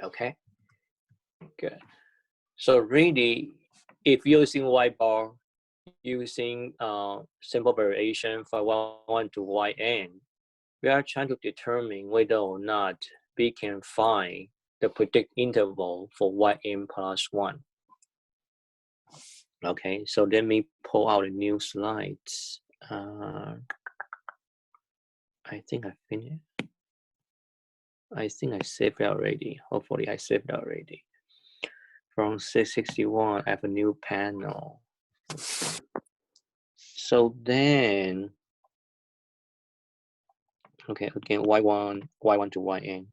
Okay, good. So really, if using y bar, using simple variation for y1 to yn, we are trying to determine whether or not we can find the predict interval for yn plus 1. Okay, so let me pull out a new slides. I think I finished. I think I saved it already. Hopefully I saved it already. From 661, I have a new panel. So then, okay, again, y1 to yn.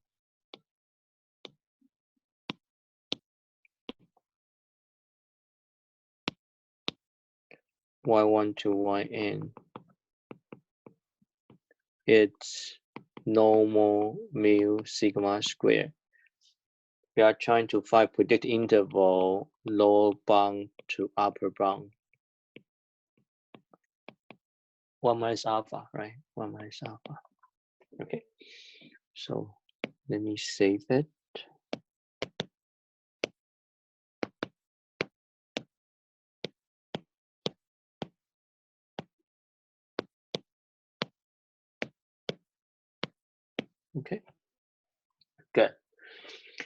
y1 to yn. It's normal mu sigma square. We are trying to find predict interval lower bound to upper bound. 1 minus alpha, right? 1 minus alpha. Okay, so let me save it. Okay, good.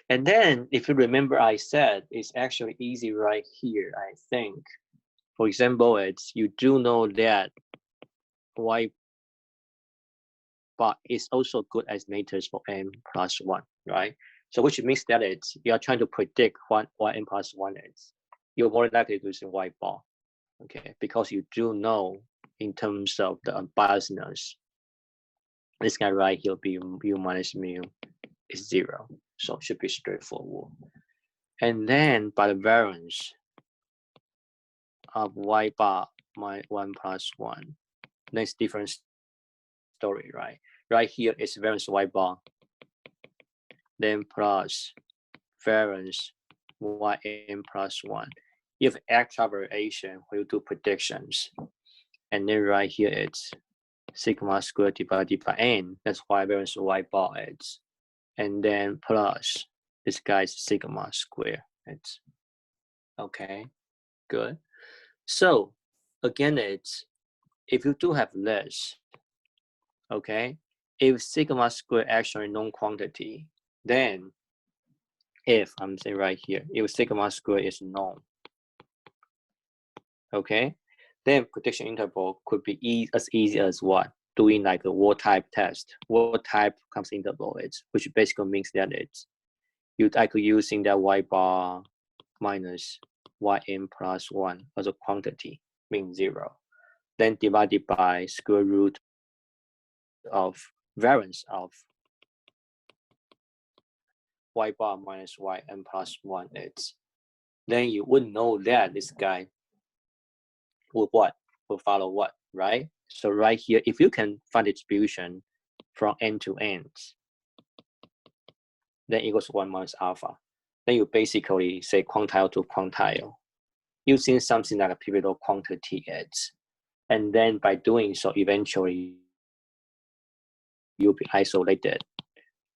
And then if you remember, I said it's actually easy right here, I think. For example, it's you do know that y bar is also good as estimators for n plus 1, right? So which means that it's you are trying to predict what yn plus 1 is. You're more likely to use y bar, okay? Because you do know in terms of the unbiasedness, this guy right here, mu minus mu is 0. So it should be straightforward. And then by the variance of y bar minus 1 plus 1, next different story, right? Right here is variance y bar, then plus variance yn plus 1. You have extra variation when you do predictions. And then right here it's sigma squared divided by n. That's why variance y bar is. And then plus this guy's sigma square. It's okay, good. So again, it's if you do have less, okay, if sigma square actually known quantity, then if I'm saying right here, if sigma square is known, okay, then prediction interval could be as easy as what? Doing like a word type test. Word type comes interval, which basically means that it's you actually using that y bar minus yn plus 1 as a quantity, means 0. Then divided by square root of variance of y bar minus yn plus 1 is. Then you would know that this guy will what? Will follow what, right? So right here, if you can find distribution from n to n, then equals 1 minus alpha. Then you basically say quantile to quantile, using something like a pivotal quantity is. And then by doing so, eventually you'll be isolated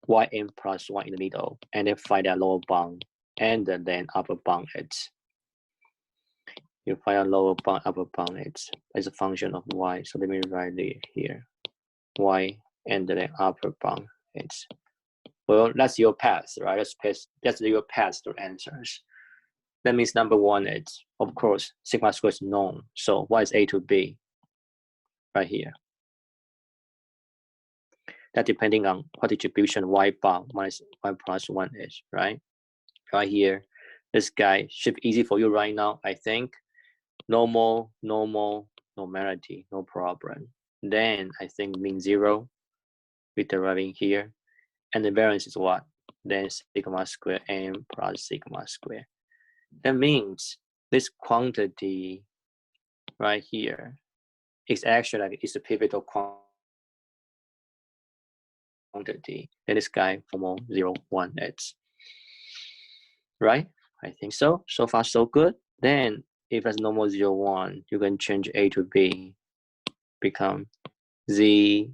yn plus 1 in the middle, and then find that lower bound and then upper bound is. You find a lower bound, upper bound is as a function of y. So let me write it here. Y and then upper bound is. Well, that's your path, right? That's your path to answers. That means number 1 is, of course, sigma square is known. So what is A to B? Right here. That depending on what distribution y bar minus y plus 1 is, right? Right here, this guy should be easy for you right now, I think. Normal, normality, no problem. Then I think mean 0 with deriving here. And the variance is what? Then sigma square n plus sigma square. That means this quantity right here is actually like it's a pivotal quantity. And this guy from 0, 1 is. Right? I think so. So far, so good. Then if it's normal 0, 1, you can change A to B, become Z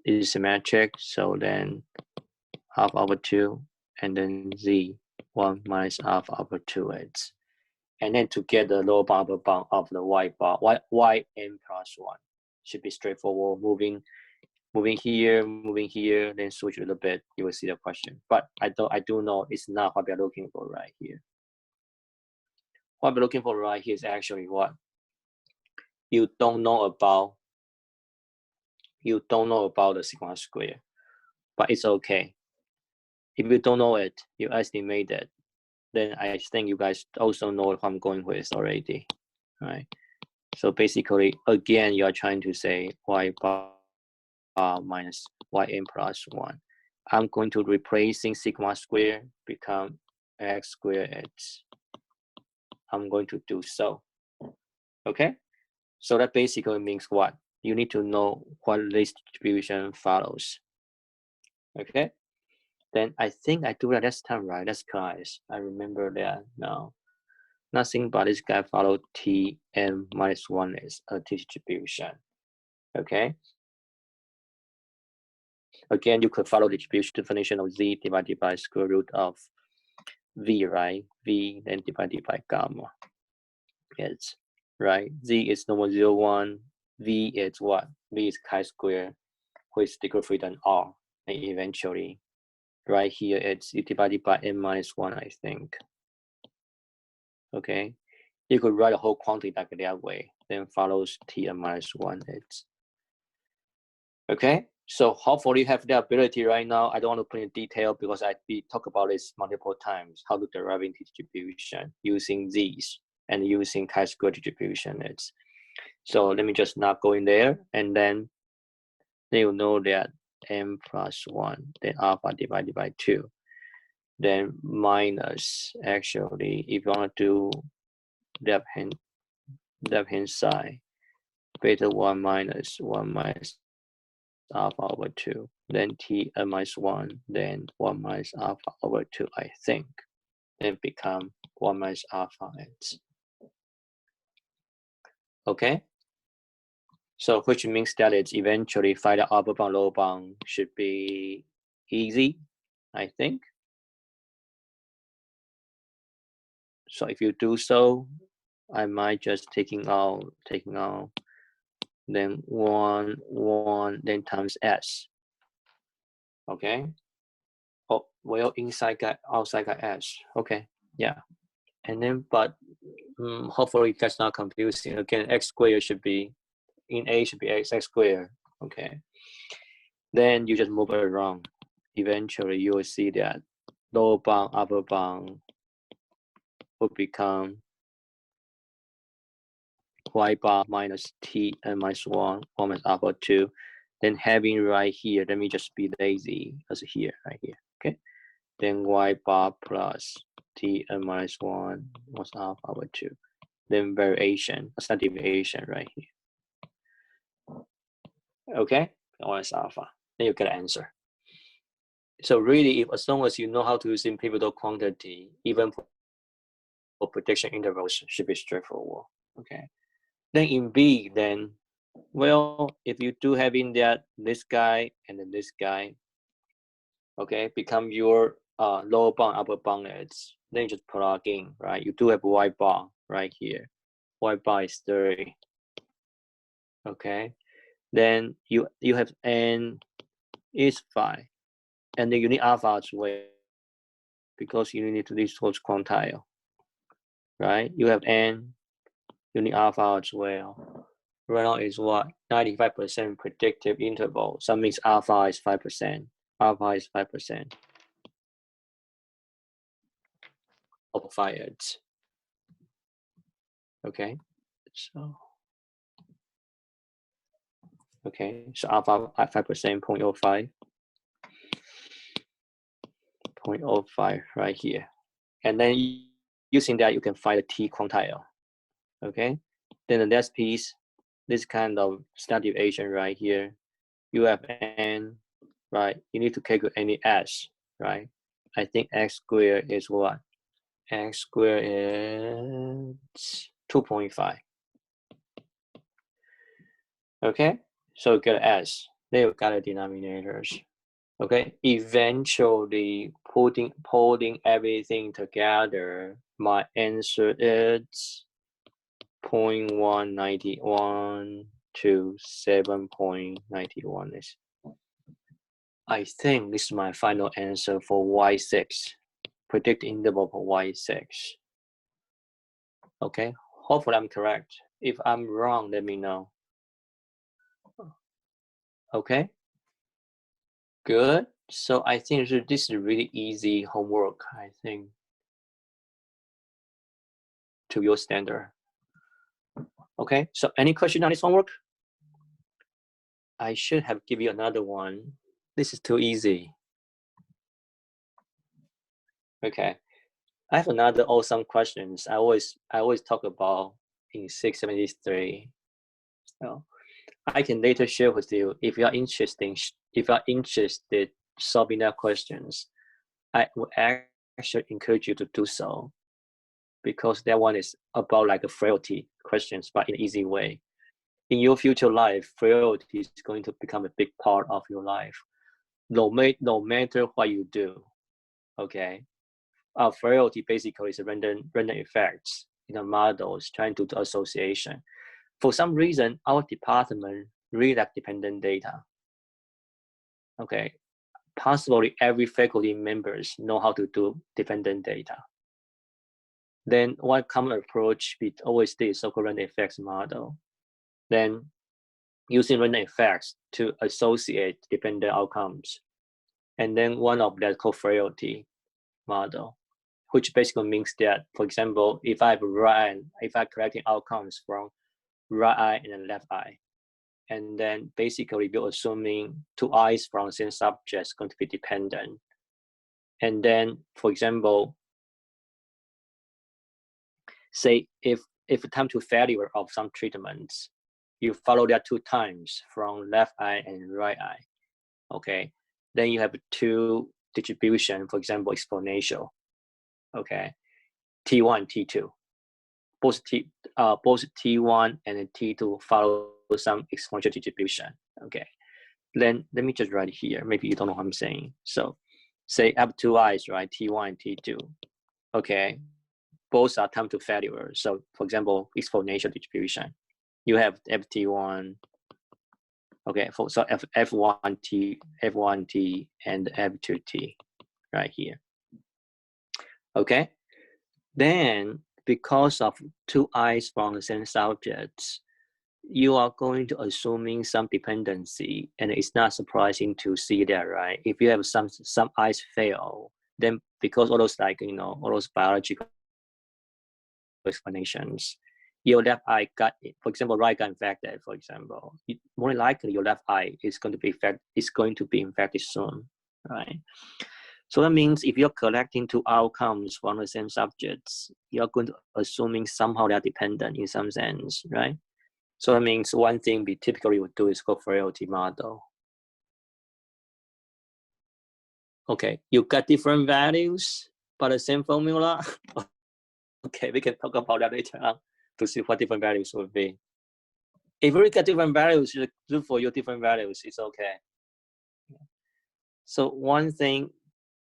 is symmetric. So then half over 2 and then z 1 minus alpha over 2x. And then to get the lower bound upper bound of the y bar, yn plus 1 should be straightforward. Moving here, then switch a little bit, you will see the question. But I do know it's not what we're looking for right here. What we're looking for right here is actually what? You don't know about the sigma square, but it's okay. If you don't know it, you estimate it, then I think you guys also know what I'm going with already, right? So basically, again, you are trying to say y bar minus yn plus 1. I'm going to replacing sigma square become x squared x. I'm going to do so. Okay? So that basically means what? You need to know what this distribution follows. Okay? Then I think I do that last time, right? That's class. I remember that now. Nothing but this guy followed Tn minus 1 is a T distribution. Okay? Again, you could follow the distribution definition of z divided by square root of v, right? V then divided by gamma. Yes, right? Z is normal 0, 1. V is what? V is chi-square, which is bigger than R. And eventually, right here, it's you divided by n minus 1, I think. Okay? You could write a whole quantity like that way. Then follows Tn minus 1. It's okay? So hopefully you have the ability right now. I don't want to put in detail because we talked about this multiple times, how to derive distribution using these and using chi-square distribution. So let me just not go in there, and then you know that m plus 1, then alpha divided by 2, then minus, actually, if you want to do left hand side, beta 1 minus alpha over 2, then Tn minus 1, then 1 minus alpha over 2, I think. Then become 1 minus alpha x. Okay? So which means that it's eventually find the upper bound, lower bound should be easy, I think. So if you do so, I might just taking out, then 1, then times s. Okay. Oh, well, inside got outside got s. Okay. Yeah. And then, but hopefully that's not confusing. Again, x squared should be, in A should be x squared. Okay. Then you just move it around. Eventually, you will see that lower bound, upper bound will become y bar minus Tn minus 1 minus alpha 2. Then having right here, let me just be lazy as here, right here. Okay. Then y bar plus Tn minus 1 minus alpha over 2. Then variation, standard deviation right here. Okay. 1 is alpha. Then you get an answer. So really, as long as you know how to use in pivotal quantity, even for prediction intervals, should be straightforward. Okay. Then in B, then, well, if you do having that, this guy and then this guy, okay, become your lower bound, upper bound edge, then you just plug in, right? You do have y bar right here. Y bar is 30. Okay. Then you have n is 5. And then you need alpha as well, because you need to reach towards quantile. Right? You have n, you need alpha as well. Right now is what? 95% predictive interval. So that means alpha is 5%. Alpha is 5% of 5 edge. Okay. So okay, so alpha at 5%, 0.05. 0.05 right here. And then using that, you can find a T quantile. Okay. Then the next piece, this kind of standard deviation right here, you have n, right? You need to calculate any s, right? I think x squared is what? X squared is 2.5. Okay, so get s. Then you got the denominators. Okay, eventually putting everything together, my answer is 0.191 to 7.91. I think this is my final answer for Y6. Predict interval for Y6. Okay, hopefully I'm correct. If I'm wrong, let me know. Okay, good. So I think this is really easy homework, I think, to your standard. Okay, so any question on this homework? I should have given you another one. This is too easy. Okay, I have another awesome questions. I always talk about in 673. So I can later share with you if you are interested. If you are interested solving that questions, I would actually encourage you to do so, because that one is about like a frailty questions, but in an easy way. In your future life, frailty is going to become a big part of your life. No matter what you do, okay? Frailty basically is a random effects in the models trying to do association. For some reason, our department really like dependent data. Okay, possibly every faculty members know how to do dependent data. Then one common approach we always did is so-called random effects model. Then using random effects to associate dependent outcomes. And then one of that called frailty model, which basically means that, for example, if I'm collecting outcomes from right eye and then left eye, and then basically we're assuming two eyes from the same subject is going to be dependent. And then, for example, say if time to failure of some treatments, you follow that 2 times from left eye and right eye, okay? Then you have 2 distribution, for example, exponential, okay? T1, T2, both T1 and T2 follow some exponential distribution, okay? Then let me just write here. Maybe you don't know what I'm saying. So say I have 2 eyes, right? T1 and T2, okay? Both are time to failure. So for example, exponential distribution. You have FT1, okay, so F1T and F2T right here. Okay, then because of 2 eyes from the same subjects, you are going to assuming some dependency, and it's not surprising to see that, right? If you have some eyes fail, then because all those all those biological explanations, your left eye got, for example, right got infected, for example, more likely your left eye is going to be infected soon, right? So that means if you're collecting 2 outcomes from the same subjects, you're going to assuming somehow they're dependent in some sense, right? So that means one thing we typically would do is called frailty model. Okay, you got different values, but the same formula. Okay, we can talk about that later on to see what different values would be. If you get different values, you do for your different values, it's okay. So one thing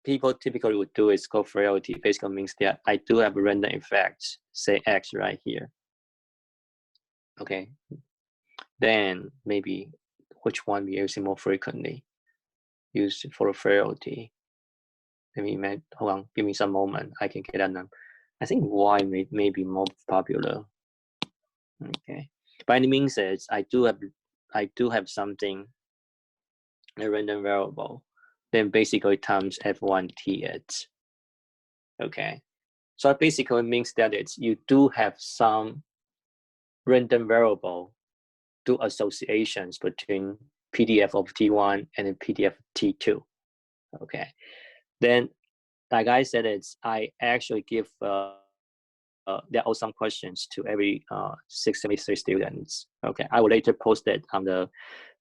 people typically would do is called frailty. Basically means that I do have a random effects, say X right here. Okay, then maybe which one we using more frequently? Use for frailty. Let me hold on, give me some moment. I can get that number. I think Y may be more popular. Okay, by any means, I do have something, a random variable, then basically times F1T. Okay, so it basically means that you do have some random variable do associations between PDF of T1 and PDF of T2. Okay, then like I said, I actually give there are some questions to every 673 students. Okay, I will later post it on the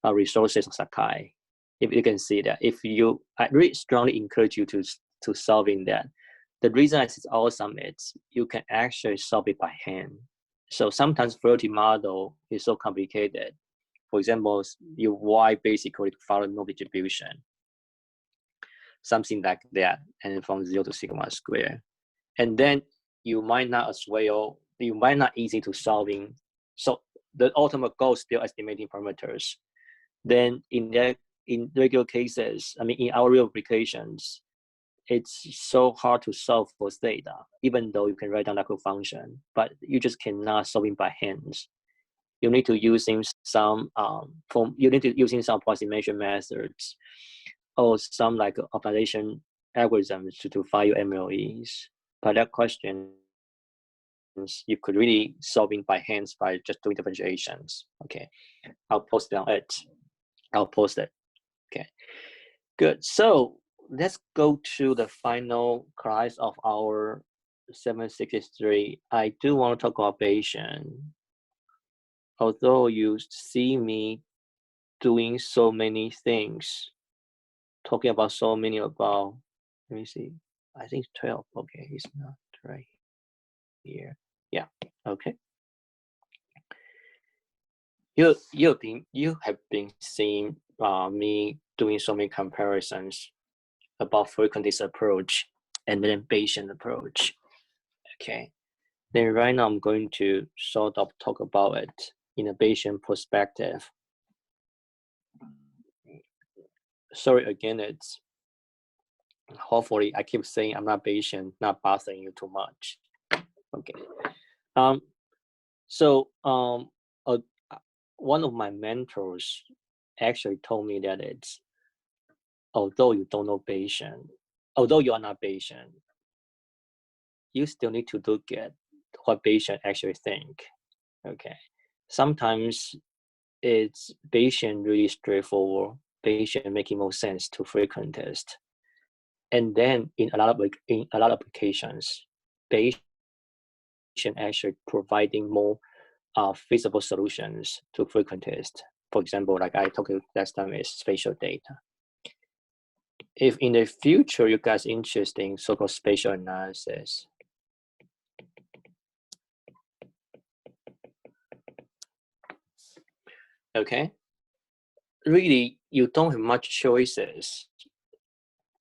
resources of Sakai. If you can see that, I really strongly encourage you to solving that. The reason it's awesome is you can actually solve it by hand. So sometimes frailty model is so complicated. For example, you Y basically follow no distribution. something like that, and from 0 to sigma square. And then you might not easy to solving. So the ultimate goal is still estimating parameters. Then in regular cases, I mean, in our real applications, it's so hard to solve for theta, even though you can write down local function, but you just cannot solve it by hands. You need to using some approximation methods or some like optimization algorithms to find your MLEs. But that question, you could really solving by hands by just doing differentiations. Okay, I'll post on it. I'll post it. Okay, good. So let's go to the final class of our 763. I do want to talk about Bayesian. Although you see me doing so many things, talking about so many about, let me see, I think 12. Okay, it's not right here. Yeah, okay. You have been seeing me doing so many comparisons about frequentist approach and then Bayesian approach. Okay, then right now I'm going to sort of talk about it in a Bayesian perspective. Sorry again, it's hopefully I keep saying I'm not Bayesian, not bothering you too much. Okay. One of my mentors actually told me that it's, although you don't know Bayesian, although you are not Bayesian, you still need to look at what Bayesian actually think. Okay. Sometimes it's Bayesian really straightforward, Bayesian making more sense to frequentist. And then in a lot of applications, Bayesian actually providing more feasible solutions to frequentist. For example, like I talked last time, is spatial data. If in the future you guys interested in so-called spatial analysis, okay, really you don't have much choices.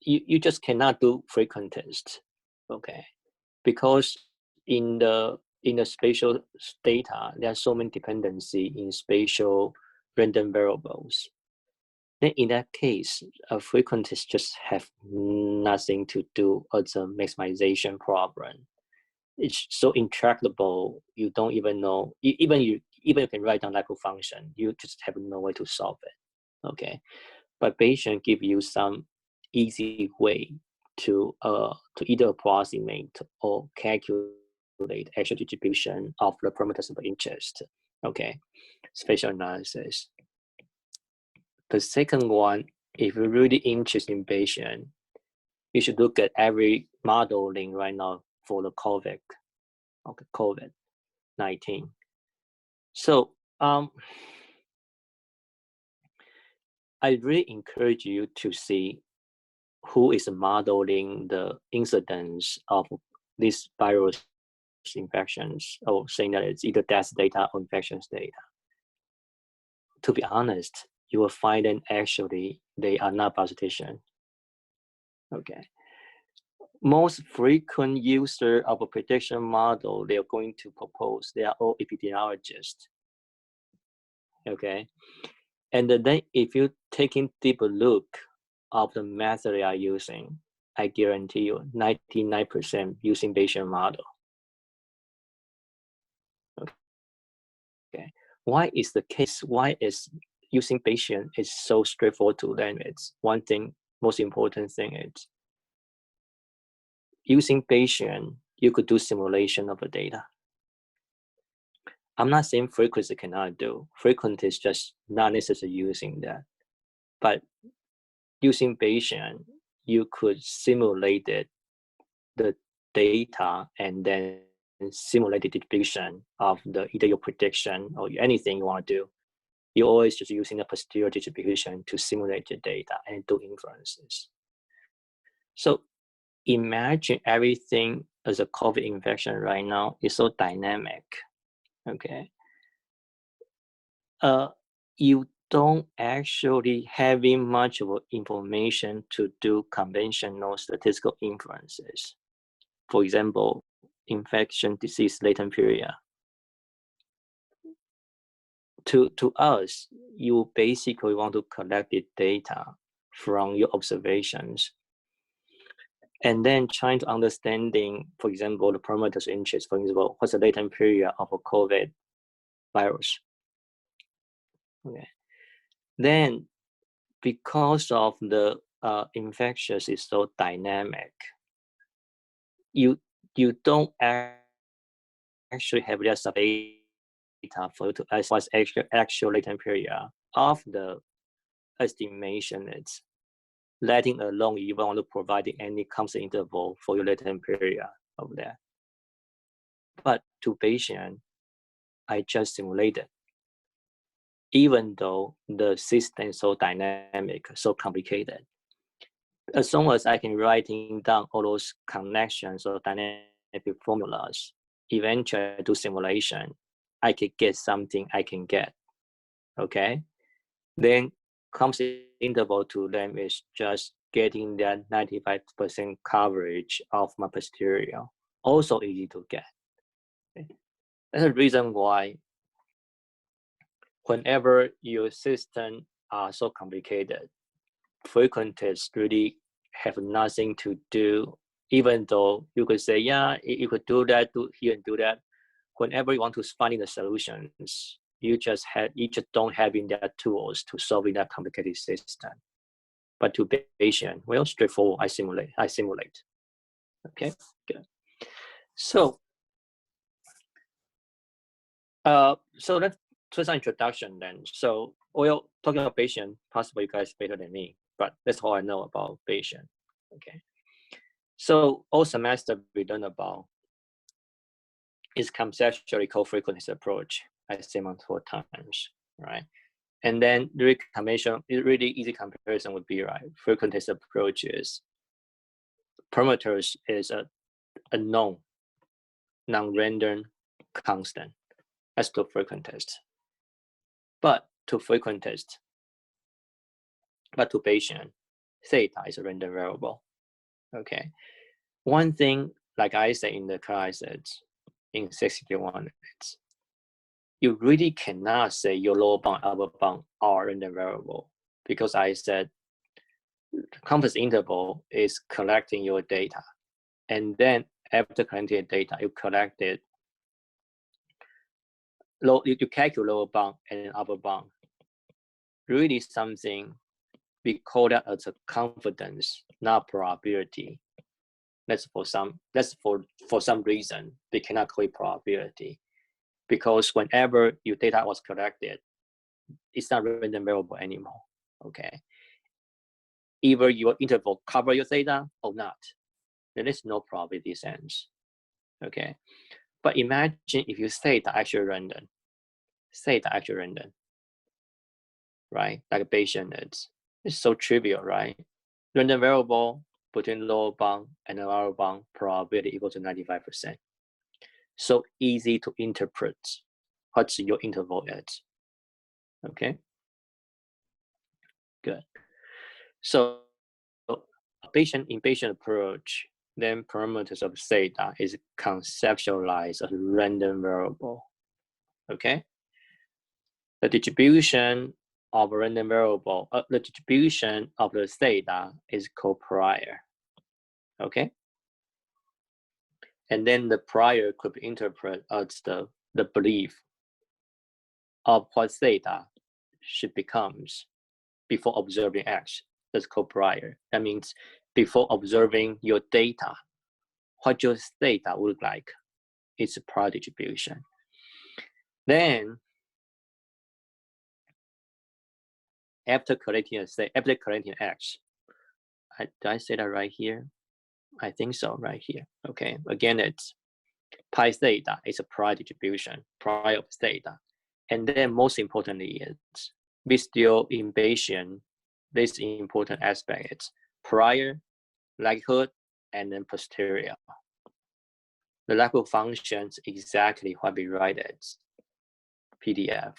You just cannot do frequentist, okay, because in the spatial data, there are so many dependency in spatial random variables. Then in that case, a frequentist just have nothing to do as a maximization problem. It's so intractable, you don't even know, even you can write down local function, you just have no way to solve it, okay? But Bayesian give you some easy way to either approximate or calculate actual distribution of the parameters of interest, okay? Spatial analysis. The second one, if you're really interested in Bayesian, you should look at every modeling right now for the COVID-19. So I really encourage you to see who is modeling the incidence of these virus infections, or saying that it's either death data or infections data. To be honest, you will find that actually they are not biostatisticians. Okay. Most frequent user of a prediction model they are going to propose, they are all epidemiologists. Okay. And then if you take a deeper look of the method they are using, I guarantee you 99% using Bayesian model. Okay. Why is the case? Why is using Bayesian is so straightforward to learn? It's one thing, most important thing is using Bayesian, you could do simulation of the data. I'm not saying frequency cannot do. Frequency is just not necessarily using that. But using Bayesian, you could simulate it, the data, and then simulate the distribution of either your prediction or anything you want to do. You're always just using the posterior distribution to simulate the data and do inferences. So imagine everything as a COVID infection right now is so dynamic. Okay. You don't actually having much of information to do conventional statistical inferences. For example, infection disease latent period. To us, you basically want to collect the data from your observations and then trying to understanding, for example, the parameters of interest. For example, what's the latent period of a COVID virus? Okay. Then, because of the infectious is so dynamic, you don't actually have just data for you to as what's actual latent period of the estimation. It's letting alone you want to provide any constant interval for your latent period of that. But to Bayesian, I just simulated. Even though the system is so dynamic, so complicated, as long as I can writing down all those connections or dynamic formulas, eventually I do simulation, I can get something I can get. Okay, then constant interval to them is just getting that 95% coverage of my posterior. Also easy to get. Okay. That's the reason why whenever your system are so complicated, frequent tests really have nothing to do, even though you could say, yeah, you could do that, do here and do that. Whenever you want to find the solutions, you just don't have in their tools to solving that complicated system. But to Bayesian, well, straightforward, I simulate. Okay, good. So that's just an introduction then. So we'll talking about Bayesian, possibly you guys better than me, but that's all I know about Bayesian. Okay. So all semester we learn about is conceptually co-frequency approach. I say multiple times, right? And then the really easy comparison would be, right, frequency approaches. Parameters is a known, non-random constant. That's to frequent test. But to Bayesian, theta is a random variable. Okay. One thing, like I said in the class, in 61, you really cannot say your lower bound, upper bound are random variable, because I said confidence interval is collecting your data, and then after collecting data, you collect it. You calculate lower bound and upper bound. Really something we call that as a confidence, not probability. That's for some reason they cannot call it probability, because whenever your data was collected, it's not random variable anymore. Okay, either your interval cover your theta or not, there is no probability sense. Okay, but imagine if you theta actually random, right? Like Bayesian it's so trivial, right? Random variable between lower bound and the lower bound probability equal to 95%. So easy to interpret what's your interval is. Okay, good. So in Bayesian approach, then parameters of theta is conceptualized as random variable. Okay, the distribution of a random variable, the distribution of the theta is called prior. Okay, and then the prior could be interpreted as the belief of what theta should becomes before observing X. That's called prior. That means before observing your data, what your theta would look like. It's a prior distribution. Then after collecting X, did I say that right here? I think so, right here. Okay, again, it's pi theta is a prior distribution, prior of theta. And then most importantly, it's we still in Bayesian, this important aspect is prior, likelihood, and then posterior. The likelihood functions exactly what we write as PDF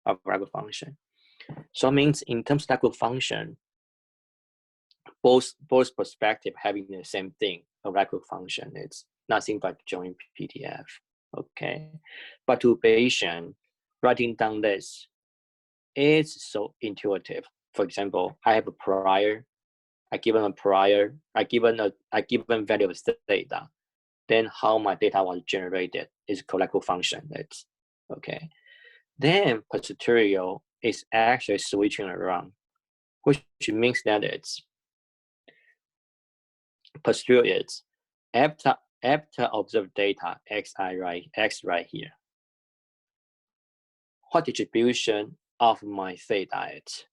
of likelihood function. So it means in terms of likelihood function, both perspective having the same thing, a likelihood function. It's nothing but joint PDF. Okay, but to Bayesian, writing down this is so intuitive. For example, I have a prior, I given value of theta. Then how my data was generated is likelihood function. It's okay. Then posterior is actually switching around, which means that it's posterior is after observed data x right here. What distribution of my theta is?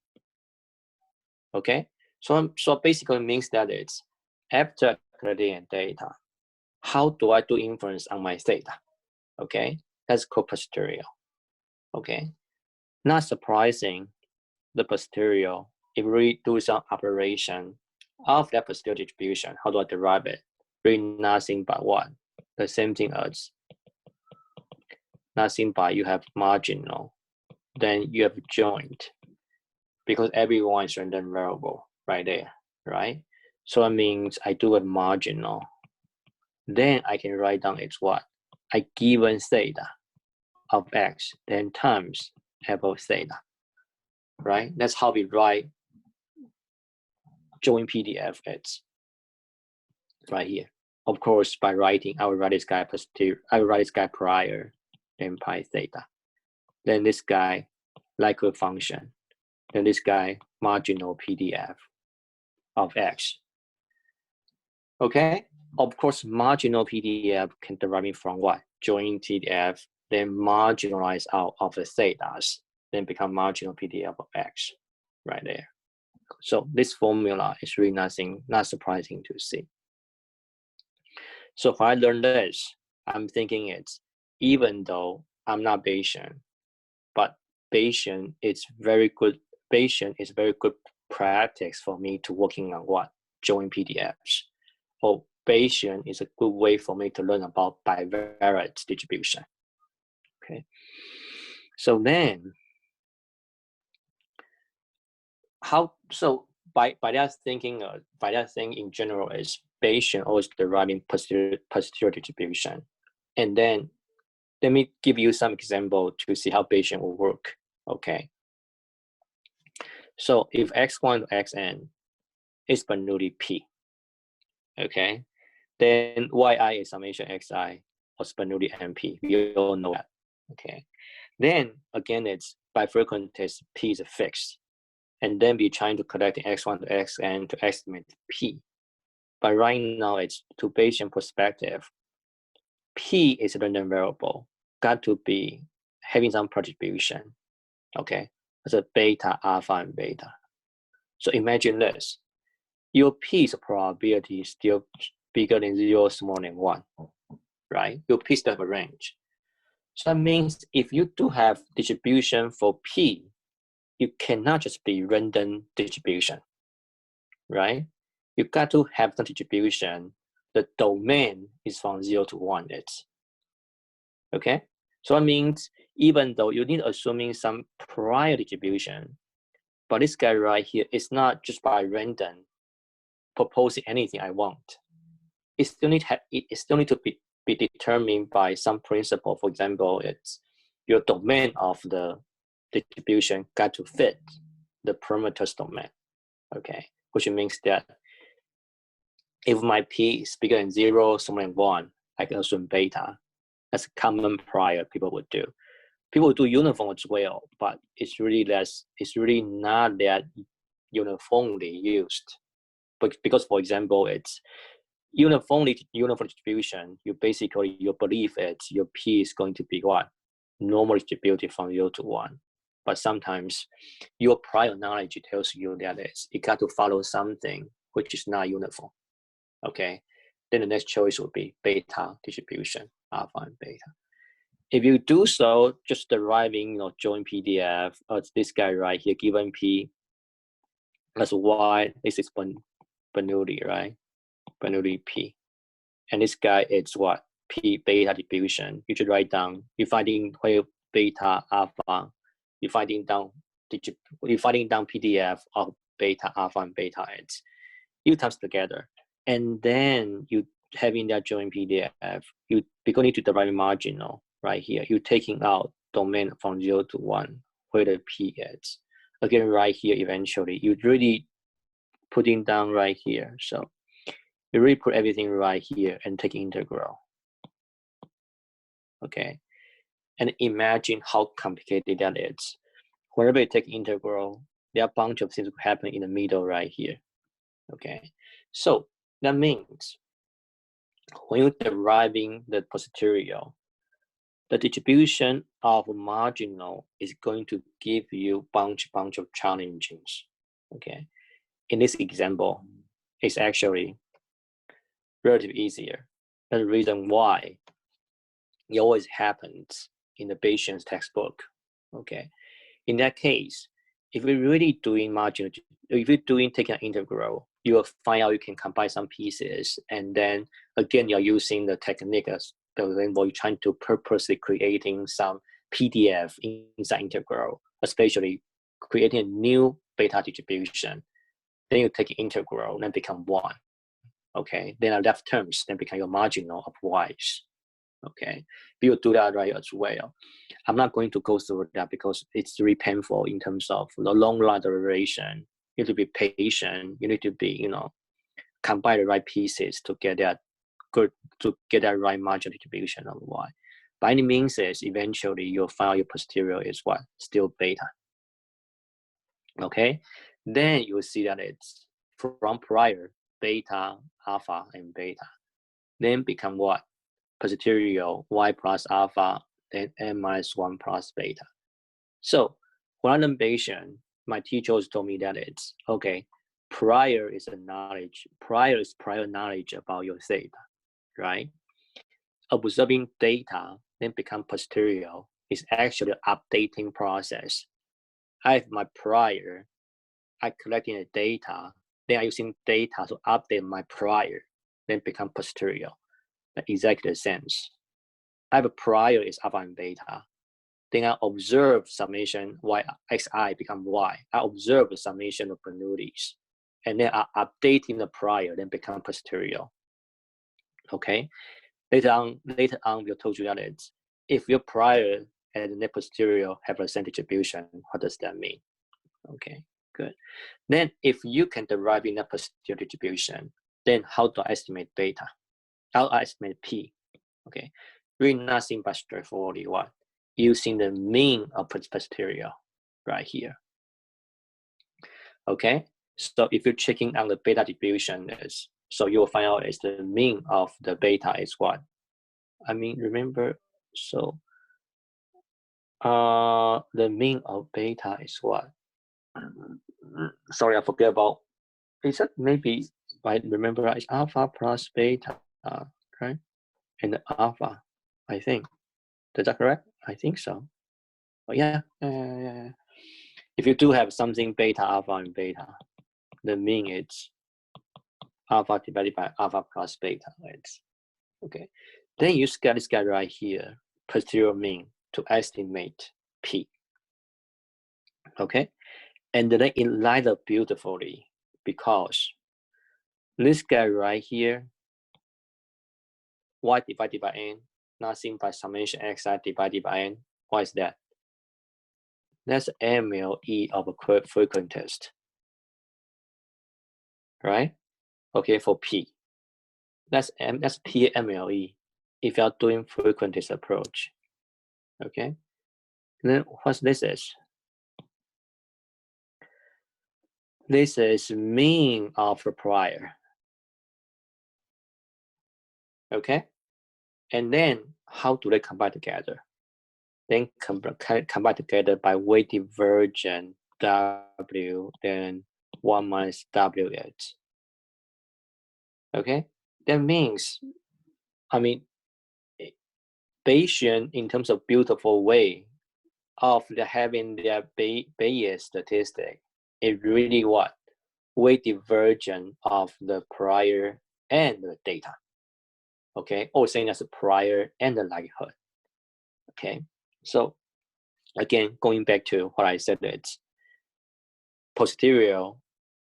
Okay, so basically means that it's after collecting data, how do I do inference on my theta? Okay, that's called posterior. Okay, not surprising, the posterior, if we do some operation of that posterior distribution, how do I derive it? Really nothing but what? The same thing as nothing but you have marginal, then you have joint, because everyone is random variable right there, right? So that means I do a marginal. Then I can write down it's what? I given theta of x, then times f of theta, right? That's how we write joint PDF. It's right here. Of course, by writing, I will write this guy posterior, I will write this guy prior, then pi theta. Then this guy likelihood function. Then this guy marginal PDF of x. Okay, of course, marginal PDF can derive from what? Joint PDF, then marginalize out of the thetas, then become marginal PDF of x, right there. So this formula is really not surprising to see. So when I learned this, I'm thinking it's, even though I'm not Bayesian, but Bayesian is very good practice for me to working on what? Joint PDFs. Or Bayesian is a good way for me to learn about bivariate distribution. Okay. So then, by that thinking in general is Bayesian always deriving posterior distribution. And then let me give you some example to see how Bayesian will work. Okay. So if x1 to xn is Bernoulli P, okay, then yi is summation xi or Bernoulli NP. We all know that. Okay. Then again, it's by frequentist P is fixed. And then we're trying to collect x1 to xn to estimate P. But right now, it's to Bayesian perspective, P is a random variable, got to be having some distribution, okay? As a beta, alpha, and beta. So imagine this, your P's probability is still bigger than 0, smaller than 1, right? Your P still have a range. So that means if you do have distribution for P, you cannot just be random distribution, right? You got to have some distribution. The domain is from 0 to 1. It's okay. So that means even though you need assuming some prior distribution, but this guy right here is not just by random proposing anything I want. It still need to be determined by some principle. For example, it's your domain of the distribution got to fit the parameters domain. Okay, which means that if my P is bigger than 0, smaller than 1, I can assume beta. That's a common prior people would do. People do uniform as well, but it's really not that uniformly used. But because, for example, it's uniform distribution, you believe it's your P is going to be what? Normally distributed from 0 to 1. But sometimes your prior knowledge tells you that it got to follow something which is not uniform. Okay, then the next choice would be beta distribution, alpha and beta. If you do so, just deriving joint PDF as this guy right here, given P as Y, this is Bernoulli, right? Bernoulli P. And this guy is what? P beta distribution. You should write down, you're finding where beta, alpha, you're finding down you're finding down PDF of beta, alpha, and beta edge. You times together, and then you having that joint PDF. You because you need to derive marginal right here. You're taking out domain from 0 to 1 where the P is. Again, right here, eventually, you really putting down right here. So you really put everything right here and take integral. Okay, and imagine how complicated that is. Whenever you take integral, there are a bunch of things happen in the middle right here. Okay, so that means when you're deriving the posterior, the distribution of marginal is going to give you bunch of challenges. Okay, in this example, it's actually relatively easier. That's the reason why it always happens in the Bayesian's textbook. Okay, in that case, if we're really doing marginal, if you're doing taking an integral, you will find out you can combine some pieces, and then again you're using the technique as you're trying to purposely creating some PDF inside integral, especially creating a new beta distribution. Then you take integral, then become 1. Okay, then our left terms then become your marginal of y's. Okay, we will do that right as well. I'm not going to go through that because it's really painful in terms of the long run derivation. You need to be patient. You need to be, combine the right pieces to get that good, to get that right margin distribution of y. By any means, is eventually you'll find your posterior is what? Still beta. Okay, then you will see that it's from prior beta, alpha, and beta. Then become what? Posterior y plus alpha, then n minus 1 plus beta. So random Bayesian, my teacher always told me that it's okay. Prior is a knowledge. Prior is prior knowledge about your theta, right? Observing data, then become posterior is actually an updating process. I have my prior, I collecting the data, then I using data to update my prior, then become posterior. Exactly the sense. I have a prior is alpha and beta. Then I observe summation y xi become y. I observe the summation of Bernoulli's, and then I updating the prior, then become posterior. Okay. Later on, we told you that it's if your prior and the posterior have the same distribution, what does that mean? Okay, good. Then if you can derive in the posterior distribution, then how do I estimate beta? How I estimate P? Okay, really nothing but straightforwardly what? Using the mean of posterior right here. Okay, so if you're checking on the beta distribution is, so you'll find out is the mean of the beta is what? I mean, remember, so the mean of beta is what? Sorry, I forget about, is that maybe, I remember it's alpha plus beta, right? And the alpha, I think. Is that correct? I think so. But yeah. If you do have something beta, alpha, and beta, the mean is alpha divided by alpha plus beta. Right? Okay. Then you use this guy right here, posterior mean, to estimate P. Okay. And then it lines up beautifully because this guy right here, y divided by n, nothing but summation xi divided by n. What is that? That's MLE of a frequent test, right? Okay, for P. That's PMLE if you're doing frequent test approach. Okay. And then what this is? This is mean of the prior. Okay. And then how do they combine together? Then combine together by weight divergent W, then 1 minus WH. Okay. That means, I mean, Bayesian in terms of beautiful way of having their Bayes statistic, it really what? Weight divergent of the prior and the data. Okay, or saying as a prior and the likelihood. Okay, so again, going back to what I said, it's posterior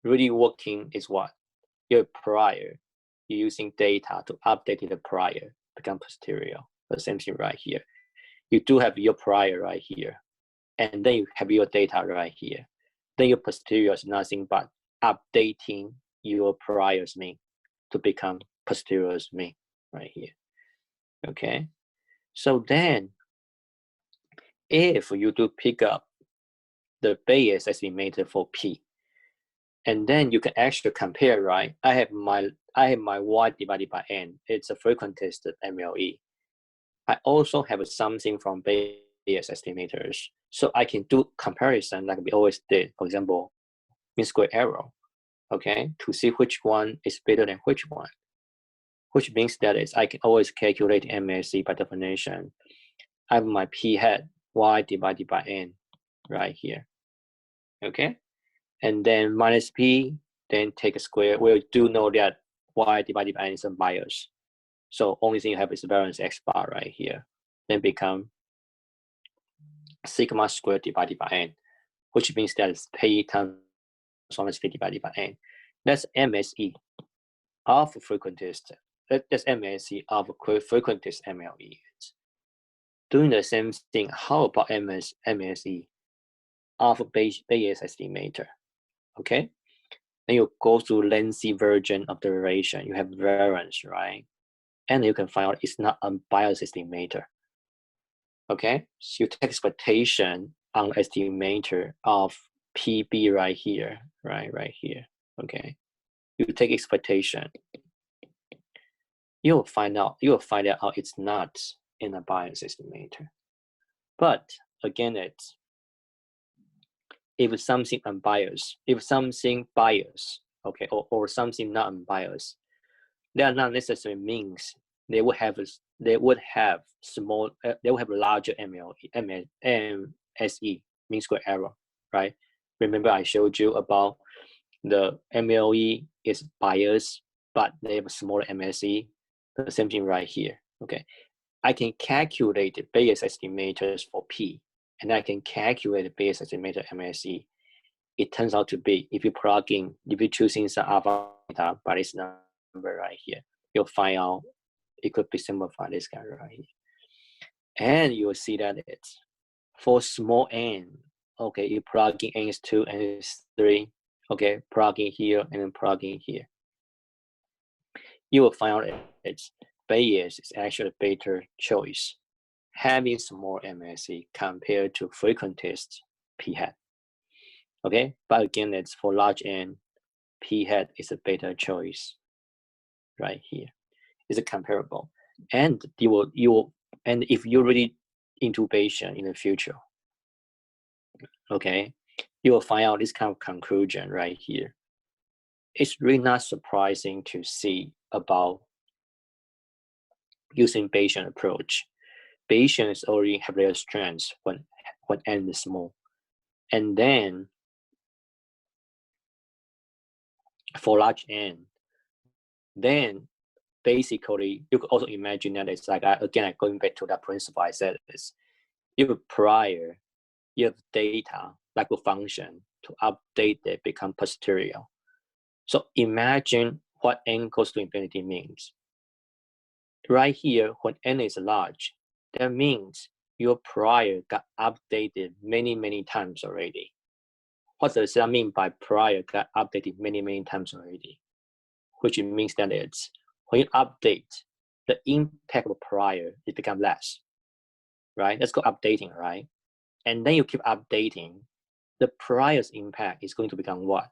really working is what? Your prior. You're using data to update the prior, become posterior. The same thing right here. You do have your prior right here, and then you have your data right here. Then your posterior is nothing but updating your prior's mean to become posterior's mean right here. Okay, so then if you do pick up the Bayes estimator for P, and then you can actually compare, right? I have my Y divided by N. It's a frequentist MLE. I also have something from Bayes estimators, so I can do comparison like we always did. For example, mean square error, okay, to see which one is better than which one. Which means that is I can always calculate MSE by definition. I have my P hat Y divided by N right here, okay, and then minus P, then take a square. We do know that Y divided by N is unbiased, so only thing you have is variance X bar right here, then become sigma squared divided by N, which means that is P times 1 divided by N. That's MSE of frequentist. That's MSE of frequentist MLE. Doing the same thing, how about MSE of Bayes estimator? Okay, then you go through lengthy version of the relation. You have variance, right? And you can find out it's not a bias estimator. Okay, so you take expectation on estimator of PB right here, right here. Okay, you take expectation. You'll find out how it's not in a bias estimator. But again, it's if something unbiased, if something biased, okay, or something not unbiased, that not necessarily means they would have small, they would have larger MSE, mean square error, right? Remember I showed you about the MLE is biased, but they have a smaller MSE. The same thing right here. Okay, I can calculate the Bayes estimators for P, and I can calculate the Bayes estimator MSE. It turns out to be, if you plug in, if you're choosing some alpha by this number right here, you'll find out it could be simplified this guy right here. And you'll see that it's for small n, okay, you plug in n is 2, n is 3, okay, plug in here and then plug in here. You will find out it's Bayes is actually a better choice, having small MSE compared to frequentist P hat. Okay, but again, it's for large n, P hat is a better choice right here. Is it comparable? And and if you're really intubation in the future, okay, you will find out this kind of conclusion right here. It's really not surprising to see about using Bayesian approach. Bayesians already have their strengths when n is small. And then for large n, then basically you could also imagine that it's like, again, going back to that principle I said, is you have prior, you have data like a function to update that become posterior. So imagine what n goes to infinity means. Right here, when n is large, that means your prior got updated many times already. What does that mean by prior got updated many times already? Which means that it's when you update, the impact of prior it becomes less, right? Let's go updating, right? And then you keep updating, the prior's impact is going to become what?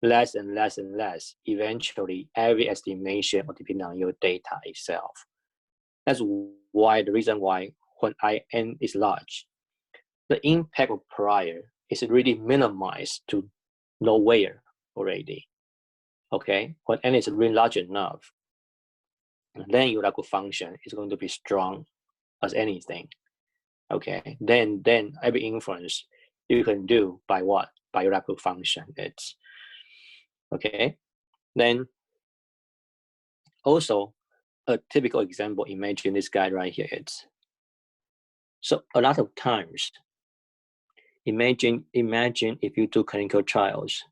Less and less and less. Eventually, every estimation will depend on your data itself. That's why the reason why when n is large, the impact of prior is really minimized to nowhere already. Okay, when n is really large enough, then your local function is going to be strong as anything. Okay, then every inference you can do by what? By your local function. It's okay. Then also a typical example, imagine this guy right here. It's so a lot of times Imagine if you do clinical trials.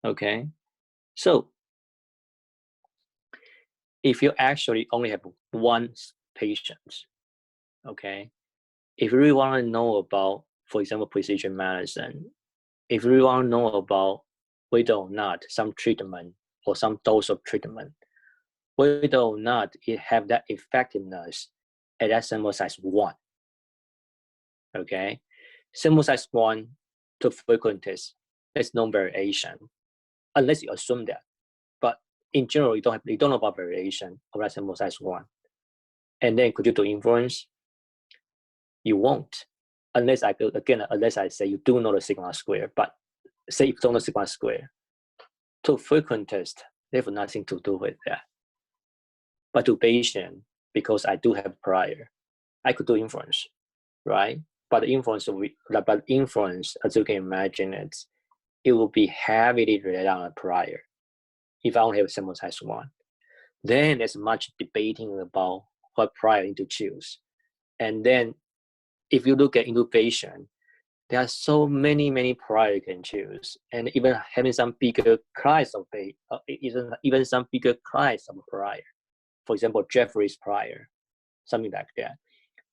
Okay, so if you actually only have one patient, okay, if you really want to know about, for example, precision medicine, if you really want to know about whether or not some treatment or some dose of treatment, whether or not it have that effectiveness at that sample size 1, okay, sample size 1 to frequent test, there's no variation, unless you assume that. But in general, you don't know about variation of that sample size 1. And then could you do inference? You won't, unless I say you do know the sigma square. But say if you don't know sigma square, to frequent test, they have nothing to do with that. But to Bayesian, because I do have prior, I could do inference, right? But inference, as you can imagine, it will be heavily related on a prior. If I only have sample size 1, then there's much debating about what prior to choose. And then if you look at innovation, there are so many prior you can choose, and even having some bigger class of even some bigger class of prior. For example, Jeffrey's prior, something like that,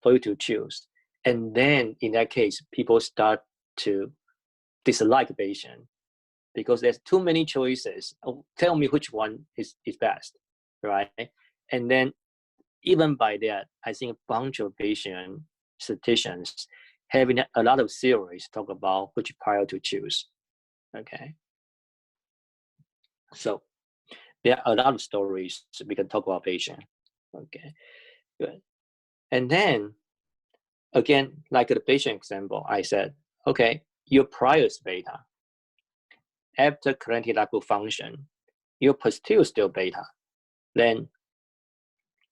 for you to choose. And then in that case, people start to dislike Bayesian because there's too many choices. Oh, tell me which one is best, right? And then even by that, I think a bunch of Bayesian statisticians having a lot of theories talk about which prior to choose, okay? So there are a lot of stories we can talk about Bayesian, okay? Good. And then, again, like the Bayesian example, I said, okay, your prior is beta. After correcting lack of function, your posterior is still beta. Then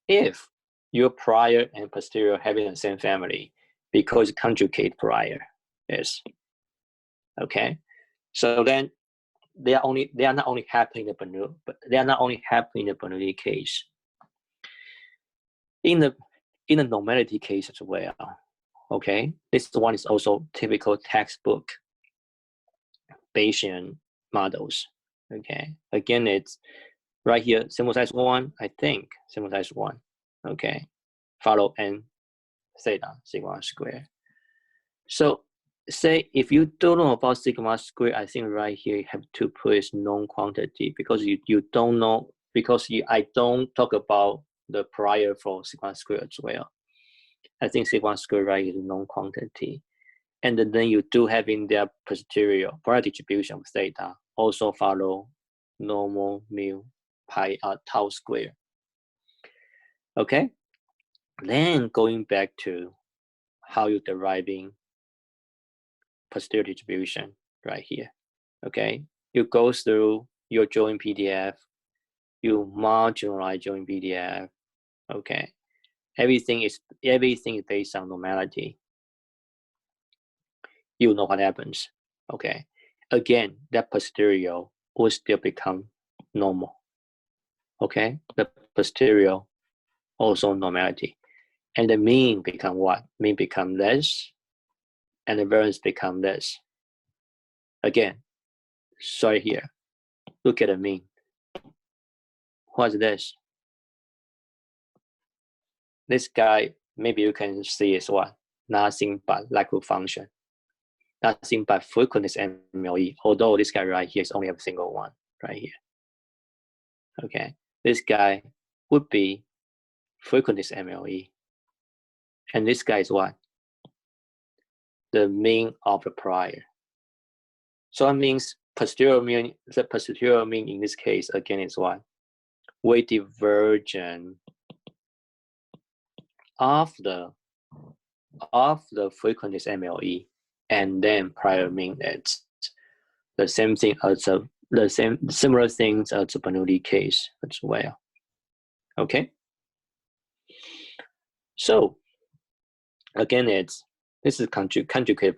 if your prior and posterior having the same family, because conjugate prior is, okay? So then they are not only happening in the Bernoulli, but they are not only happening in the Bernoulli case. In the normality case as well, okay? This one is also typical textbook Bayesian models, okay? Again, it's right here, sample size 1, I think, sample size 1, okay? Follow n theta sigma square. So say if you don't know about sigma square, I think right here you have to put is known quantity, because you don't know, because I don't talk about the prior for sigma square as well. I think sigma square right is known quantity. And then you do have in their posterior prior distribution of theta also follow normal mu pi tau square. Okay, then going back to how you deriving posterior distribution right here. Okay, you go through your joint PDF, you marginalize joint PDF. Okay, everything is based on normality. You know what happens. Okay, again, that posterior will still become normal. Okay, the posterior also normality, and the mean become what? Mean become less, and the variance become less. Again, sorry here. Look at the mean. What's this? This guy, maybe you can see is what? Nothing but lack of function. Nothing but frequentness MLE, although this guy right here is only a single one right here. Okay, this guy would be frequentness MLE. And this guy is what? The mean of the prior. So it means posterior mean, the posterior mean in this case, again, is what? Weight divergent of the frequentness MLE, and then prior mean, it's the same thing as similar things as the Bernoulli case as well. Okay. So again, this is conjugate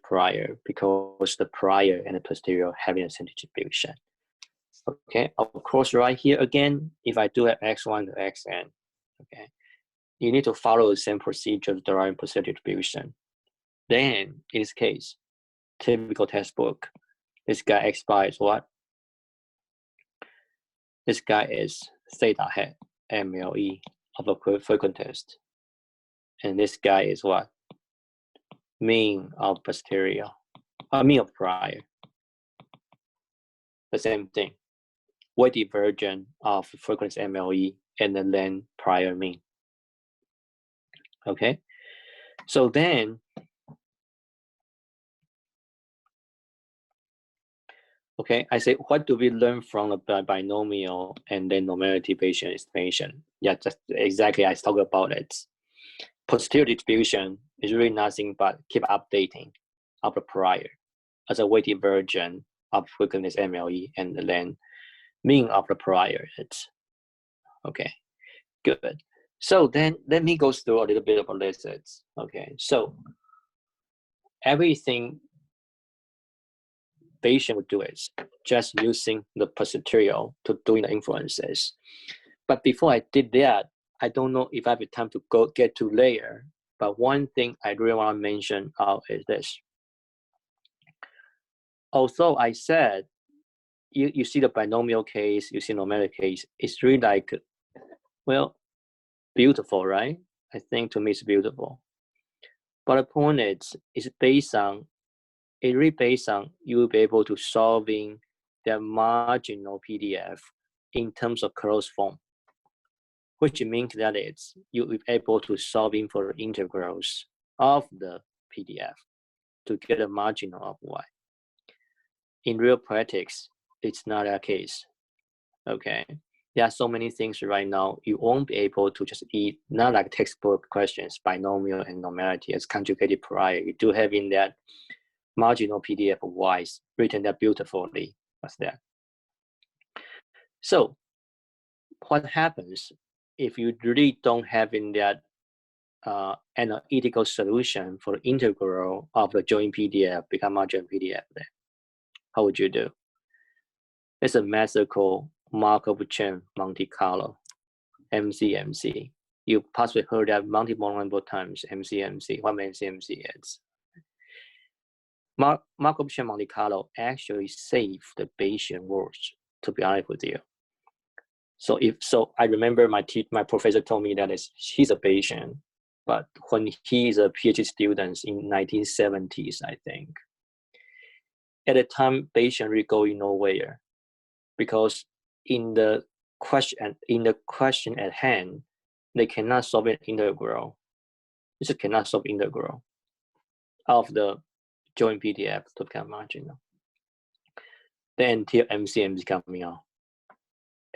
prior, because the prior and the posterior having the same distribution. Okay, of course, right here again, if I do have x1 to xn, okay, you need to follow the same procedure to derive posterior distribution. Then in this case, typical textbook, this guy X bar is what? This guy is theta hat MLE of a frequent test. And this guy is what? Mean of posterior, mean of prior. The same thing. Weighted version of frequency MLE and then prior mean. Okay, so then, okay, I say, what do we learn from the binomial and then normality Bayesian estimation? Yeah, just exactly, I talked about it. Posterior distribution is really nothing but keep updating of the prior as a weighted version of frequency MLE and then mean of the prior. It's okay, good. So then let me go through a little bit of a list. Okay, so everything Bayesian would do is just using the posterior to doing the inferences. But before I did that, I don't know if I have time to go get to layer. But one thing I really want to mention is this. Although I said, you see the binomial case, you see normality case, it's really like, well, beautiful, right? I think to me it's beautiful. But the point is, it's based on, it really based on you will be able to solving the marginal PDF in terms of closed form, which means that it's you will be able to solving for integrals of the PDF to get a marginal of y. In real practice, it's not that case. Okay, there are so many things right now you won't be able to just eat, not like textbook questions, binomial and normality as conjugated prior. You do have in that marginal PDF of y's written that beautifully. What's that? So what happens if you really don't have in that analytical solution for the integral of the joint PDF become marginal PDF then? How would you do? It's a method called Markov chain Monte Carlo, MCMC. You possibly heard that multiple times, MCMC. What MCMC is? Markov chain Monte Carlo actually saved the Bayesian words, to be honest with you. So I remember my professor told me that he's a Bayesian, but when he's a PhD student in 1970s, I think. At the time, Bayesian really going nowhere, because in the question at hand, they cannot solve an integral. They just cannot solve integral of the joint PDF to become marginal. Then until MCMC coming out.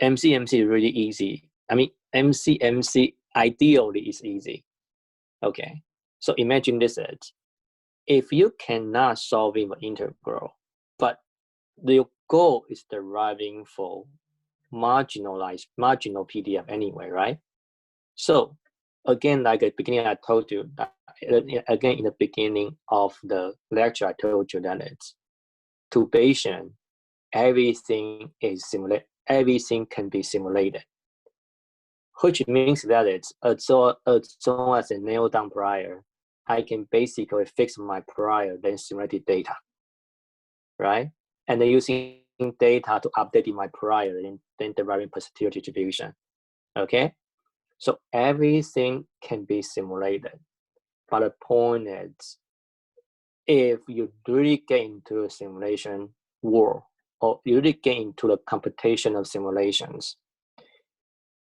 MCMC is really easy. I mean, MCMC ideally is easy. Okay, so imagine this as, if you cannot solve an integral, but the goal is deriving for marginal PDF anyway, right? So again, like at the beginning, I told you that, again, in the beginning of the lecture, I told you that it's to Bayesian, everything is simulated. Everything can be simulated, which means that it's as long as I nail down prior, I can basically fix my prior, then simulated data, right? And then using data to update my prior, and then deriving posterior distribution. Okay, so everything can be simulated, but the point is, if you really get into a simulation world, or you really get into the computation of simulations,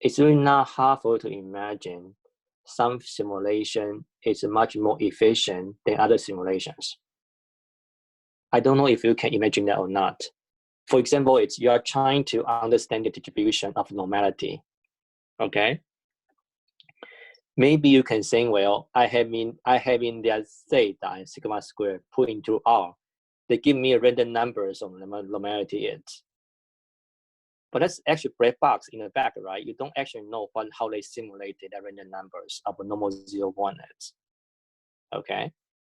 it's really not hard for you to imagine some simulation is much more efficient than other simulations. I don't know if you can imagine that or not. For example, it's you are trying to understand the distribution of normality. Okay. Maybe you can say, well, I have in that theta and sigma squared put into R. They give me a random numbers on normality is. But that's actually black box in the back, right? You don't actually know how they simulated the random numbers of a normal 0, 1 is. Okay,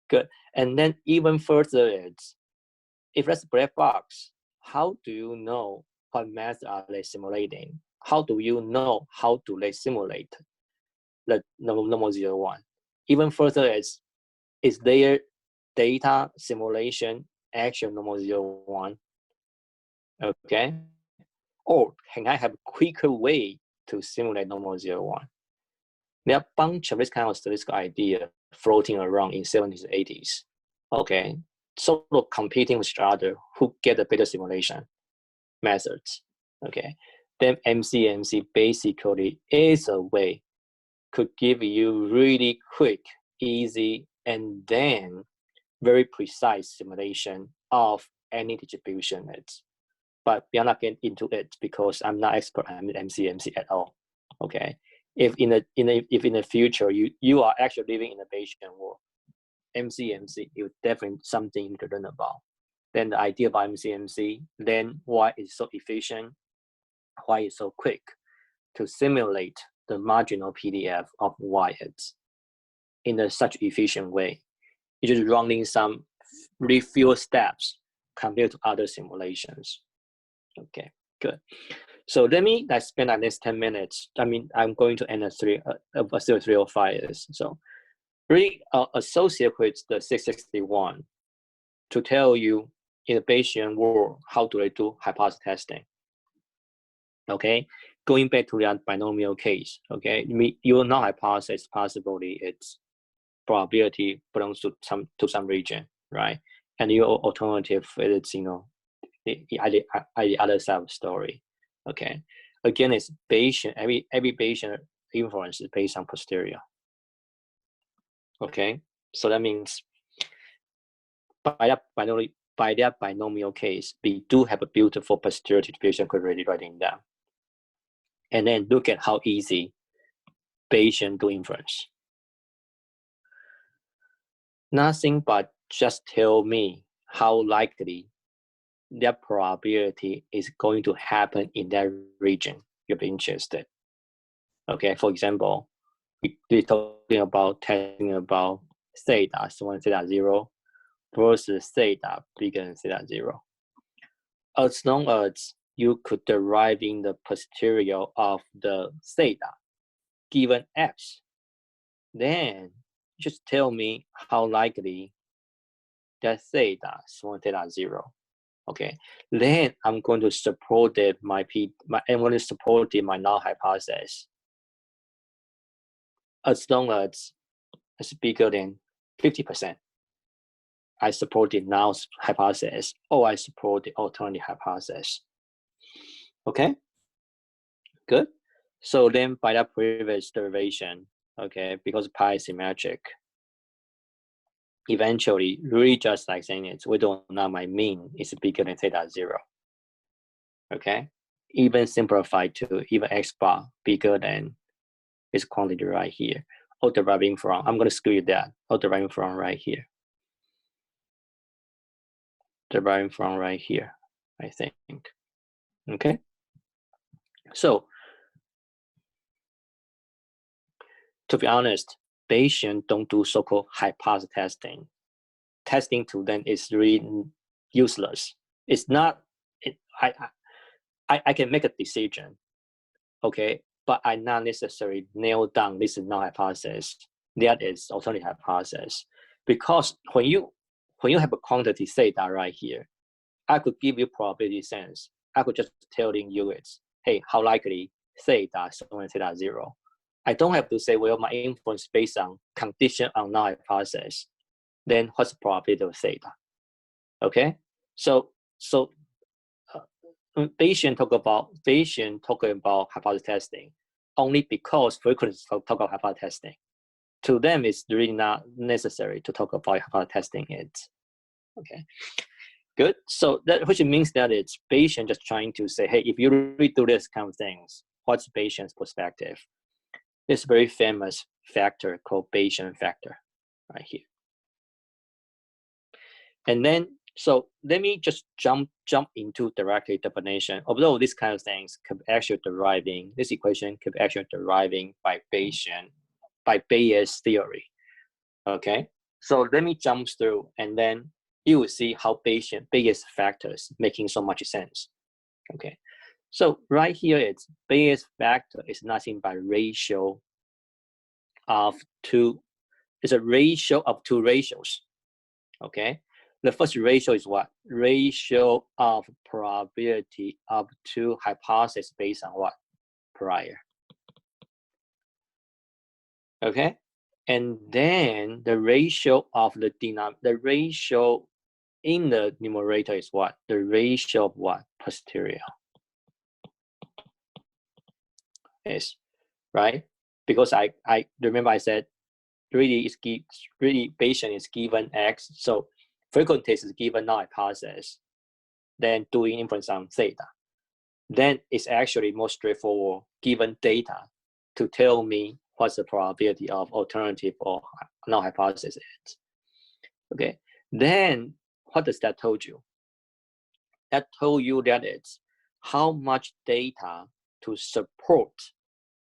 good. And then even further is, if that's black box, how do you know what math are they simulating? How do you know how do they simulate the normal 0, 1? Even further is there data simulation actual normal 0, 1? Okay. Or can I have a quicker way to simulate normal 0, 1? There are a bunch of this kind of statistical idea floating around in 70s and 80s. Okay. Sort of competing with each other who get a better simulation methods. Okay. Then MCMC basically is a way could give you really quick, easy, and then very precise simulation of any distribution. But we are not getting into it because I'm not expert in MCMC at all. Okay. If in the future you are actually living in a Bayesian world, MCMC is definitely something you need to learn about. Then the idea about MCMC, then why it's so efficient, why it's so quick to simulate the marginal PDF of Y in such efficient way. You're just running some really few steps compared to other simulations. Okay, good. So let me spend the next 10 minutes. I mean, I'm going to end at 305 is. So really associate with the 661 to tell you in the Bayesian world, how do they do hypothesis testing? Okay, going back to that binomial case, okay, you know hypothesis possibly its probability belongs to some region, right? And your alternative is, the other side of the story. Okay, again, it's Bayesian. Every Bayesian inference is based on posterior. Okay, so that means by that binomial case, we do have a beautiful posterior distribution already writing down. And then look at how easy Bayesian do inference. Nothing but just tell me how likely that probability is going to happen in that region you're interested. Okay, for example, we're talking about testing about theta, so theta 0 versus theta bigger than theta 0. As long as you could derive in the posterior of the theta given x, then just tell me how likely that theta small theta 0. Okay, then I'm going to support it I'm going to support it my null hypothesis as long as it's bigger than 50%. I support the null hypothesis or I support the alternative hypothesis. Okay, good. So then by that previous derivation, okay, because pi is symmetric, eventually, really just like saying it, we don't know my mean is bigger than theta 0. Okay, even simplified to even x bar bigger than this quantity right here, or deriving from, I'm going to screw that, or deriving from right here. Deriving from right here, I think. Okay, so to be honest, Bayesian don't do so-called hypothesis testing. Testing to them is really useless. It's not. I can make a decision, okay, but I not necessarily nail down this is null hypothesis. That is alternative hypothesis, because when you have a quantity theta right here, I could give you probability sense. I could just telling you it's, hey, how likely theta is theta 0. I don't have to say, well, my inference based on condition on null hypothesis. Then what's the probability of theta? Okay, so Bayesian talk about hypothesis testing only because frequently talk about hypothesis testing. To them, it's really not necessary to talk about hypothesis testing it. Okay, good. So that which means that it's Bayesian just trying to say, hey, if you really do this kind of things, what's Bayesian's perspective? This very famous factor called Bayesian factor right here. And then, so let me just jump into directly definition. Although these kind of things could actually deriving, this equation could actually deriving by Bayesian, by Bayes theory. Okay, so let me jump through, and then you will see how Bayes factors making so much sense. Okay, so right here it's Bayes factor is nothing but ratio of two. It's a ratio of two ratios. Okay, the first ratio is what? Ratio of probability up to hypothesis based on what? Prior. Okay, and then the ratio of the ratio in the numerator is what? The ratio of what? Posterior. Yes, right? Because I remember I said really Bayesian is given X, so frequency is given null hypothesis, then doing inference on theta. Then it's actually more straightforward given data to tell me what's the probability of alternative or null hypothesis is. Okay, then what does that tell you? That told you that it's how much data to support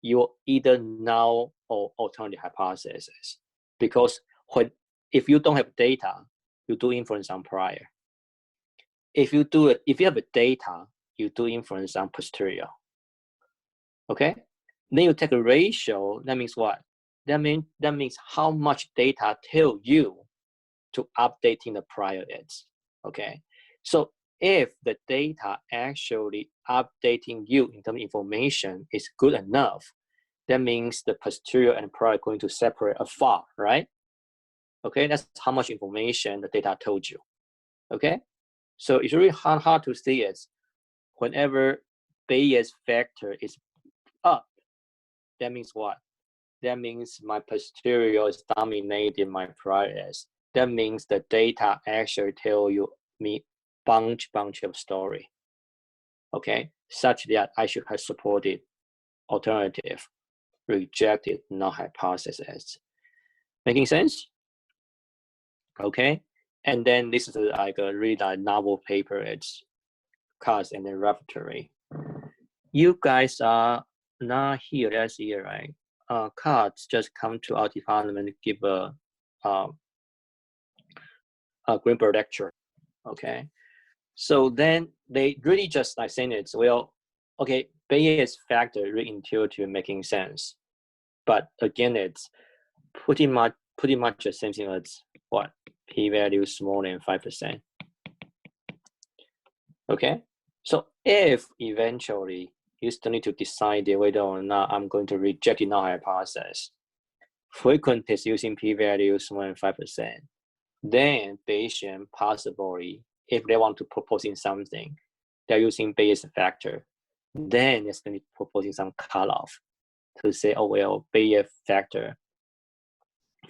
your either null or alternative hypothesis. Because if you don't have data, you do inference on prior. If you have a data, you do inference on posterior. Okay, then you take a ratio. That means what? That means how much data tell you to updating the prior is. Okay, so if the data actually updating you in terms of information is good enough, that means the posterior and prior are going to separate afar, right? Okay, that's how much information the data told you. Okay, so it's really hard to see it. Whenever Bayes factor is up, that means what? That means my posterior is dominating my prior. That means the data actually tell me bunch of story. Okay, such that I should have supported alternative, rejected null hypothesis. Making sense? Okay, and then this is like a really novel paper. It's Cars and then repertory. You guys are not here last year, right? Cars just come to our department to give a Greenberg lecture. Okay, so then they really just like saying it's well, okay, Bayes factor really intuitive making sense, but again, it's pretty much the same thing as what? P-value smaller than 5%. Okay, so if eventually you still need to decide whether or not I'm going to reject the null hypothesis, frequent is using p-value smaller than 5%, then Bayesian possibly, if they want to propose in something, they're using Bayes factor, then it's going to be proposing some cutoff to say, oh well, Bayes factor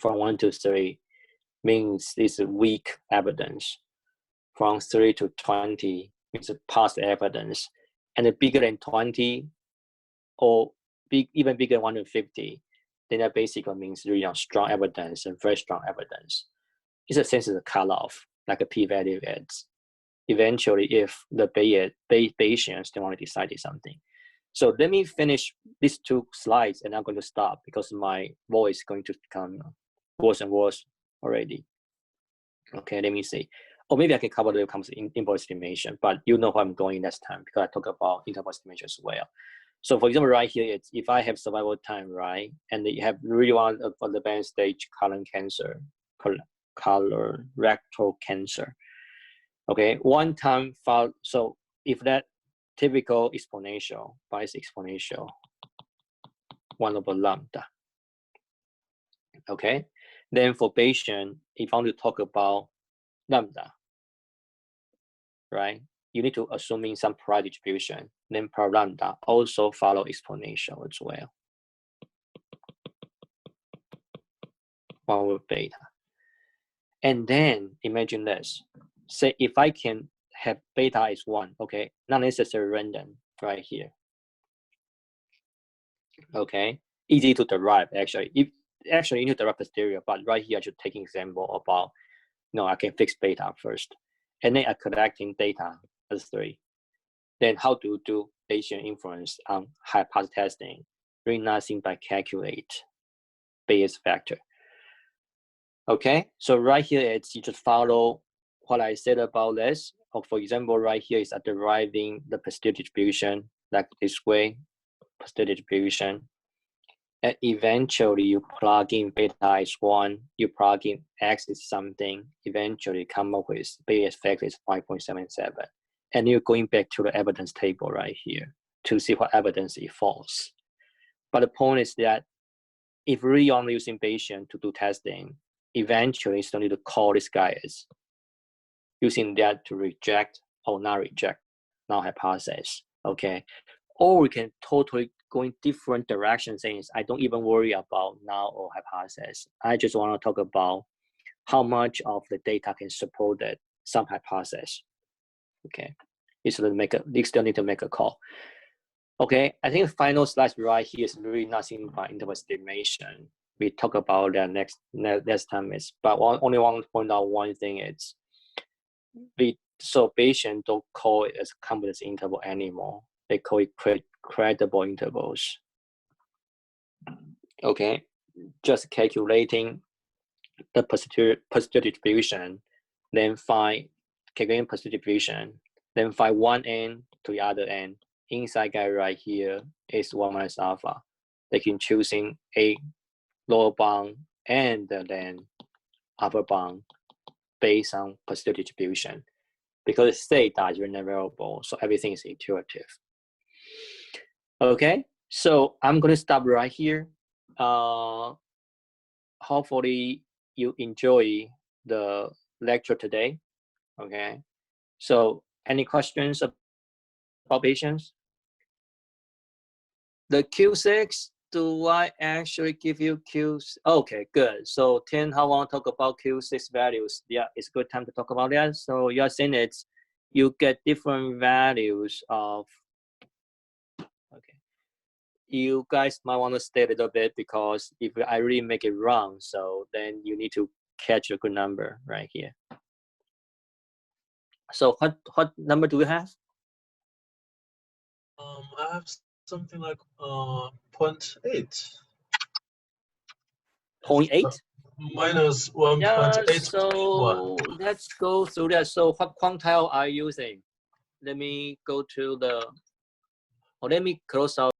from 1 to 3 means it's weak evidence. From 3 to 20 means past evidence, and bigger than 20 or even bigger than 150, then that basically means really strong evidence and very strong evidence. It's a sense of the cutoff, like a p-value is. Eventually, if the Bayesians don't want to decide something. So let me finish these 2 slides, and I'm going to stop because my voice is going to become worse and worse already. Okay, let me see. Or maybe I can cover the comes in interval estimation, but you know where I'm going next time because I talk about interval estimation as well. So for example, right here, it's if I have survival time, right, and you have really one of advanced stage colon cancer, colorectal cancer. Okay, one time found. So if that typical exponential, bias exponential, 1 over lambda. Okay, then for Bayesian, if I want to talk about lambda, right, you need to assuming some prior distribution, then per lambda also follow exponential as well. 1 over beta. And then imagine this. Say if I can have beta is 1, okay, not necessarily random right here. Okay, easy to derive actually. If actually you need to derive posterior, but right here I should take an example about, I can fix beta first. And then I collecting data as 3. Then how to do Bayesian inference on hypothesis testing? Really nothing but calculate Bayes factor. Okay, so right here it's you just follow what I said about this. Or for example, right here is deriving the posterior distribution like this way, posterior distribution. and eventually you plug in beta is 1, you plug in X is something, eventually come up with beta effect is 5.77. And you're going back to the evidence table right here to see what evidence is false. But the point is that if really only using Bayesian to do testing, eventually you still need to call these guys, using that to reject or not reject null hypothesis, okay? Or we can totally go in different directions, saying I don't even worry about null or hypothesis. I just want to talk about how much of the data can support that some hypothesis, okay? You still need to make a call. Okay, I think the final slide right here is really nothing but interval estimation. We talk about that next time, but only want to point out one thing is, so Bayesian don't call it as confidence interval anymore. They call it credible intervals. Okay, just calculating the posterior distribution, then calculating posterior distribution, then find one end to the other end. Inside guy right here is 1 minus alpha. They can choosing a lower bound and then upper bound based on posterior distribution, because theta is random variable, so everything is intuitive. Okay, so I'm going to stop right here. Hopefully you enjoy the lecture today. Okay, so any questions about Bayesian? The Q6, do I actually give you Q6? Okay, good. So Tim, how want to talk about Q6 values? Yeah, it's good time to talk about that. So you're saying it's, you get different values of, okay. You guys might want to stay a little bit, because if I really make it wrong, so then you need to catch a good number right here. So what number do we have? I have something like 0.8. 0.8? Minus 1.8. Yeah, so let's go through that. So what quantile are you using? Let me go to the, or let me close out